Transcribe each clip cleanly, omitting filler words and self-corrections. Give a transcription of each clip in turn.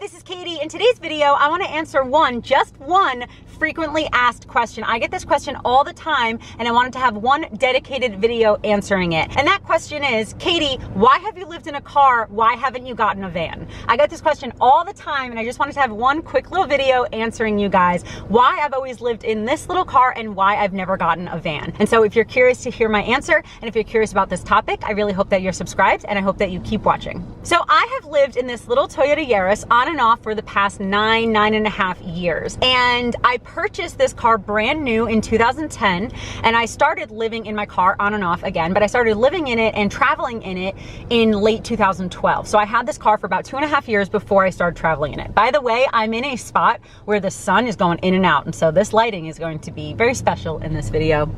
this is Katie. In today's video, I want to answer just one frequently asked question. I get this question all the time, and I wanted to have one dedicated video answering it. And that question is, Katie, why have you lived in a car? Why haven't you gotten a van? I get this question all the time, and I just wanted to have one quick little video answering you guys why I've always lived in this little car and why I've never gotten a van. And so if you're curious to hear my answer, and if you're curious about this topic, I really hope that you're subscribed, and I hope that you keep watching. So I have lived in this little Toyota Yaris on and off for the past nine and a half years. And I purchased this car brand new in 2010, and I started living in my car on and off again, but I started living in it and traveling in it in late 2012. So I had this car for about 2.5 years before I started traveling in it. By the way, I'm in a spot where the sun is going in and out, and so this lighting is going to be very special in this video,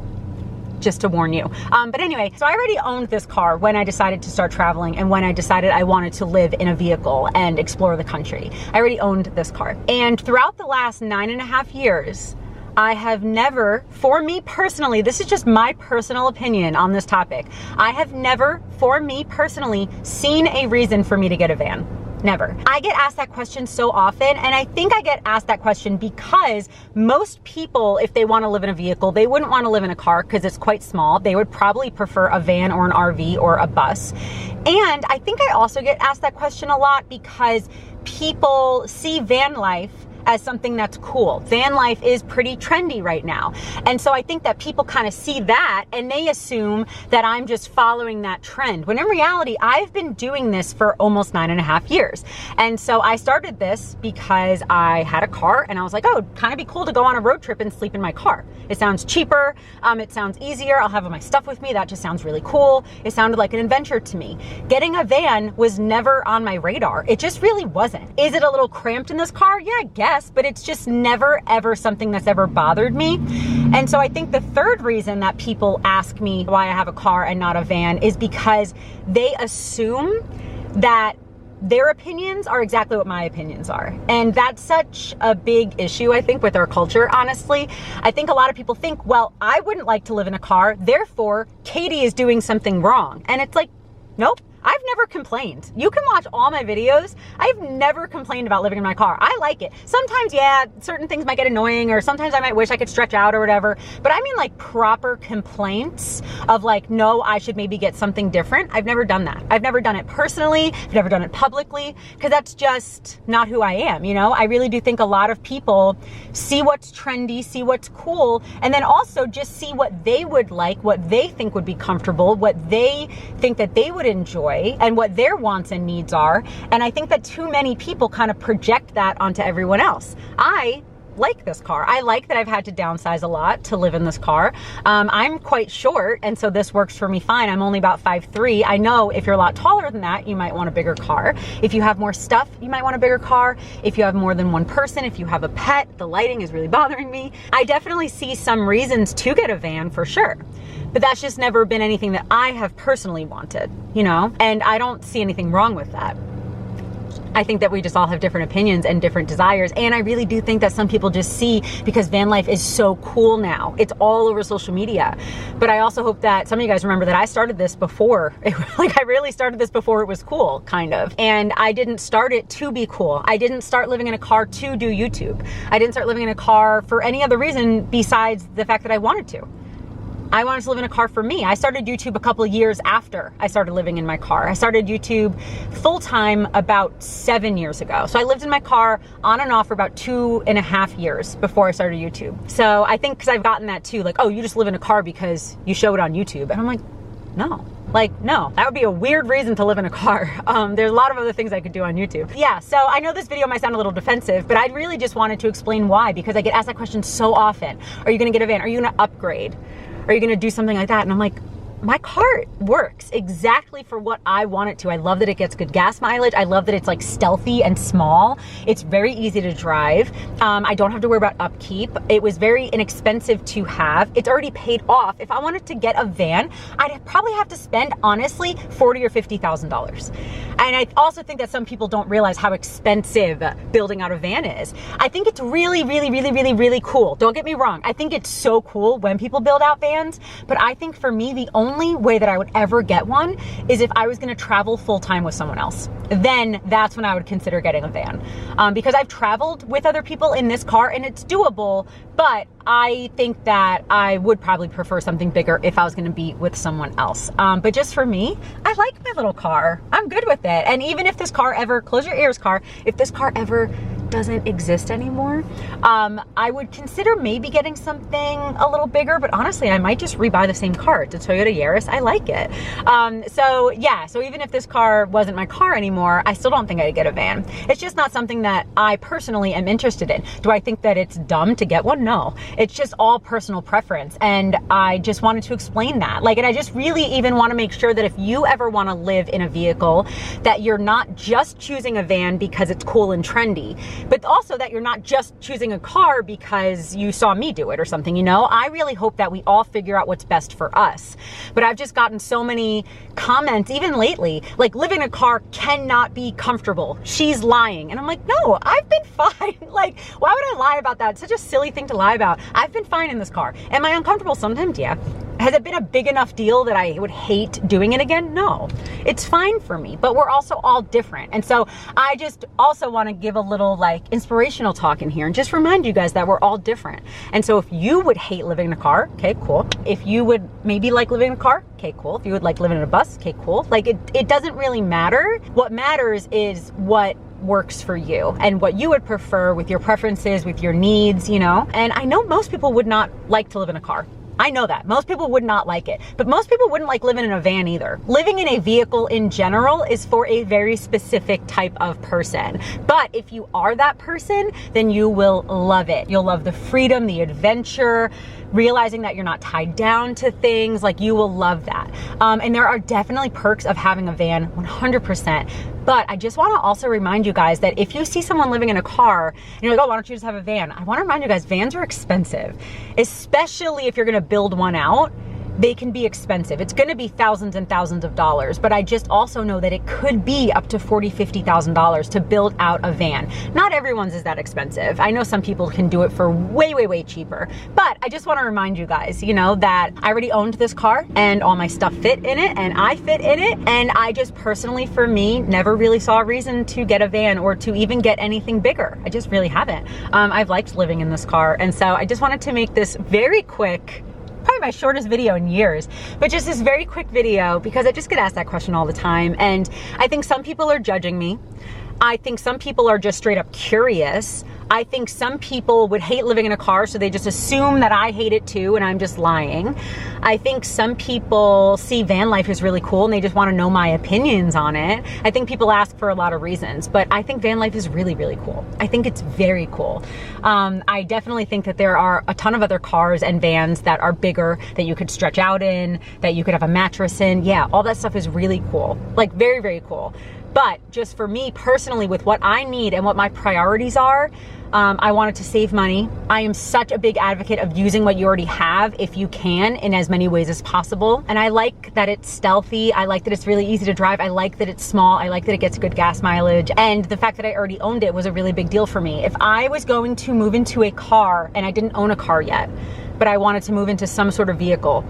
just to warn you. But anyway, so I already owned this car when I decided to start traveling and when I decided I wanted to live in a vehicle and explore the country. I already owned this car. And throughout the last 9.5 years, I have never, for me personally, this is just my personal opinion on this topic, I have never, for me personally, seen a reason for me to get a van. Never. I get asked that question so often, and I think I get asked that question because most people, if they want to live in a vehicle, they wouldn't want to live in a car because it's quite small. They would probably prefer a van or an RV or a bus. And I think I also get asked that question a lot because people see van life as something that's cool. Van life is pretty trendy right now. And so I think that people kind of see that and they assume that I'm just following that trend, when in reality, I've been doing this for almost 9.5 years. And so I started this because I had a car and I was like, oh, it'd kind of be cool to go on a road trip and sleep in my car. It sounds cheaper. It sounds easier. I'll have my stuff with me. That just sounds really cool. It sounded like an adventure to me. Getting a van was never on my radar. It just really wasn't. Is it a little cramped in this car? Yeah, I guess. But it's just never ever something that's ever bothered me. And so I think the third reason that people ask me why I have a car and not a van is because they assume that their opinions are exactly what my opinions are. And that's such a big issue, I think, with our culture, honestly. I think a lot of people think, well, I wouldn't like to live in a car, therefore Katie is doing something wrong. And it's like, nope. I've never complained. You can watch all my videos. I've never complained about living in my car. I like it. Sometimes, yeah, certain things might get annoying, or sometimes I might wish I could stretch out or whatever. But I mean like proper complaints of like, no, I should maybe get something different. I've never done that. I've never done it personally. I've never done it publicly, because that's just not who I am, you know? I really do think a lot of people see what's trendy, see what's cool, and then also just see what they would like, what they think would be comfortable, what they think that they would enjoy, and what their wants and needs are. And I think that too many people kind of project that onto everyone else. I like this car. I like that I've had to downsize a lot to live in this car. I'm quite short, and so this works for me fine. I'm only about 5'3". I know if you're a lot taller than that, you might want a bigger car. If you have more stuff, you might want a bigger car. If you have more than one person, if you have a pet, the lighting is really bothering me. I definitely see some reasons to get a van for sure. But that's just never been anything that I have personally wanted, you know? And I don't see anything wrong with that. I think that we just all have different opinions and different desires. And I really do think that some people just see, because van life is so cool now. It's all over social media. But I also hope that some of you guys remember that I started this before. I really started this before it was cool, kind of. And I didn't start it to be cool. I didn't start living in a car to do YouTube. I didn't start living in a car for any other reason besides the fact that I wanted to. I wanted to live in a car for me. I started YouTube a couple of years after I started living in my car. I started YouTube full-time about 7 years ago. So I lived in my car on and off for about 2.5 years before I started YouTube. So I think because I've gotten that too, like, oh, you just live in a car because you show it on YouTube. And I'm like, no. Like, no, that would be a weird reason to live in a car. There's a lot of other things I could do on YouTube. Yeah, so I know this video might sound a little defensive, but I really just wanted to explain why, because I get asked that question so often. Are you gonna get a van? Are you gonna upgrade? Are you gonna do something like that? And I'm like, my car works exactly for what I want it to. I love that it gets good gas mileage. I love that it's like stealthy and small. It's very easy to drive. I don't have to worry about upkeep. It was very inexpensive to have. It's already paid off. If I wanted to get a van, I'd probably have to spend, honestly, $40,000 or $50,000. And I also think that some people don't realize how expensive building out a van is. I think it's really, really, really, really, really cool. Don't get me wrong. I think it's so cool when people build out vans, but I think for me, the only only way that I would ever get one is if I was gonna travel full-time with someone else. Then that's when I would consider getting a van. Because I've traveled with other people in this car and it's doable, but I think that I would probably prefer something bigger if I was gonna be with someone else. But just for me, I like my little car. I'm good with it. And even if this car ever, close your ears car, if this car ever doesn't exist anymore, I would consider maybe getting something a little bigger, but honestly, I might just rebuy the same car. It's a Toyota Yaris, I like it. So yeah, so even if this car wasn't my car anymore, I still don't think I'd get a van. It's just not something that I personally am interested in. Do I think that it's dumb to get one? No, it's just all personal preference. And I just wanted to explain that. Like, and I just really even want to make sure that if you ever want to live in a vehicle, that you're not just choosing a van because it's cool and trendy, but also that you're not just choosing a car because you saw me do it or something, you know? I really hope that we all figure out what's best for us. But I've just gotten so many comments, even lately, like, living in a car cannot be comfortable. She's lying. And I'm like, no, I've been fine. Like, why would I lie about that? It's such a silly thing to lie about. I've been fine in this car. Am I uncomfortable sometimes? Yeah. Has it been a big enough deal that I would hate doing it again? No, it's fine for me, but we're also all different. And so I just also want to give a little like inspirational talk in here and just remind you guys that we're all different. And so if you would hate living in a car, okay, cool. If you would maybe like living in a car, okay, cool. If you would like living in a bus, okay, cool. Like it doesn't really matter. What matters is what works for you and what you would prefer with your preferences, with your needs, you know? And I know most people would not like to live in a car. I know that. Most people would not like it, but most people wouldn't like living in a van either. Living in a vehicle in general is for a very specific type of person. But if you are that person, then you will love it. You'll love the freedom, the adventure, realizing that you're not tied down to things. Like, you will love that. And there are definitely perks of having a van, 100%. But I just want to also remind you guys that if you see someone living in a car and you're like, oh, why don't you just have a van? I want to remind you guys, vans are expensive, especially if you're going to build one out. They can be expensive. It's going to be thousands and thousands of dollars, but I just also know that it could be up to $40,000, $50,000 to build out a van. Not everyone's is that expensive. I know some people can do it for way, way, way cheaper, but I just want to remind you guys, you know, that I already owned this car and all my stuff fit in it and I fit in it. And I just personally, for me, never really saw a reason to get a van or to even get anything bigger. I just really haven't. I've liked living in this car. And so I just wanted to make this very quick, probably my shortest video in years, but just this very quick video because I just get asked that question all the time. And I think some people are judging me. I think some people are just straight up curious. I think some people would hate living in a car, so they just assume that I hate it too, and I'm just lying. I think some people see van life as really cool and they just want to know my opinions on it. I think people ask for a lot of reasons, but I think van life is really, really cool. I think it's very cool. I definitely think that there are a ton of other cars and vans that are bigger, that you could stretch out in, that you could have a mattress in. Yeah, all that stuff is really cool. Like, very, very cool. But just for me personally, with what I need and what my priorities are, I wanted to save money. I am such a big advocate of using what you already have if you can in as many ways as possible. And I like that it's stealthy. I like that it's really easy to drive. I like that it's small. I like that it gets good gas mileage. And the fact that I already owned it was a really big deal for me. If I was going to move into a car and I didn't own a car yet, but I wanted to move into some sort of vehicle,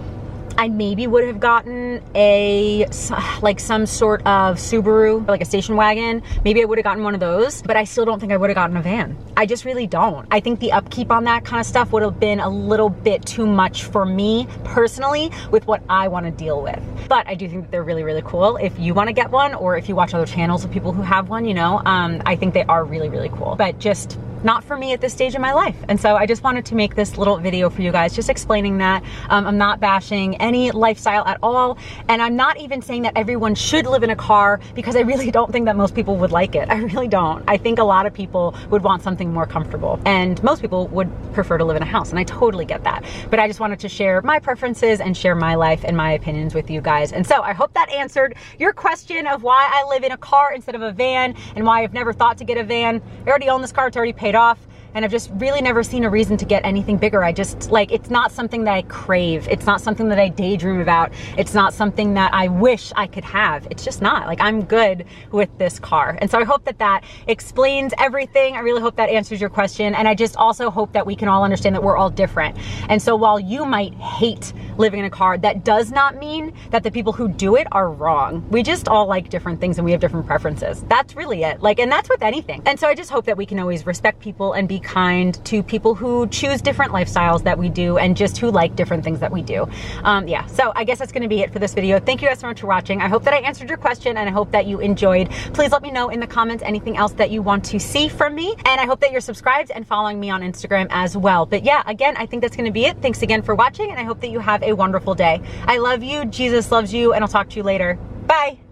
I maybe would have gotten like some sort of Subaru, like a station wagon. Maybe I would have gotten one of those, but I still don't think I would have gotten a van. I just really don't. I think the upkeep on that kind of stuff would have been a little bit too much for me personally with what I want to deal with. But I do think that they're really, really cool. If you want to get one, or if you watch other channels of people who have one, you know, I think they are really, really cool. But just not for me at this stage in my life. And so I just wanted to make this little video for you guys, just explaining that. I'm not bashing any lifestyle at all. And I'm not even saying that everyone should live in a car, because I really don't think that most people would like it. I really don't. I think a lot of people would want something more comfortable, and most people would prefer to live in a house, and I totally get that. But I just wanted to share my preferences and share my life and my opinions with you guys. And so I hope that answered your question of why I live in a car instead of a van and why I've never thought to get a van. I already own this car, it's already paid off. and I've just really never seen a reason to get anything bigger. I just, like, it's not something that I crave. It's not something that I daydream about. It's not something that I wish I could have. It's just not. Like, I'm good with this car. And so I hope that that explains everything. I really hope that answers your question. And I just also hope that we can all understand that we're all different. And so while you might hate living in a car, that does not mean that the people who do it are wrong. We just all like different things and we have different preferences. That's really it. Like, and that's with anything. And so I just hope that we can always respect people and be kind to people who choose different lifestyles that we do and just who like different things that we do. Yeah, so I guess that's gonna be it for this video. Thank you guys so much for watching. I hope that I answered your question and I hope that you enjoyed. Please let me know in the comments anything else that you want to see from me. And I hope that you're subscribed and following me on Instagram as well. But yeah, again, I think that's gonna be it. Thanks again for watching and I hope that you have a wonderful day. I love you, Jesus loves you, and I'll talk to you later. Bye.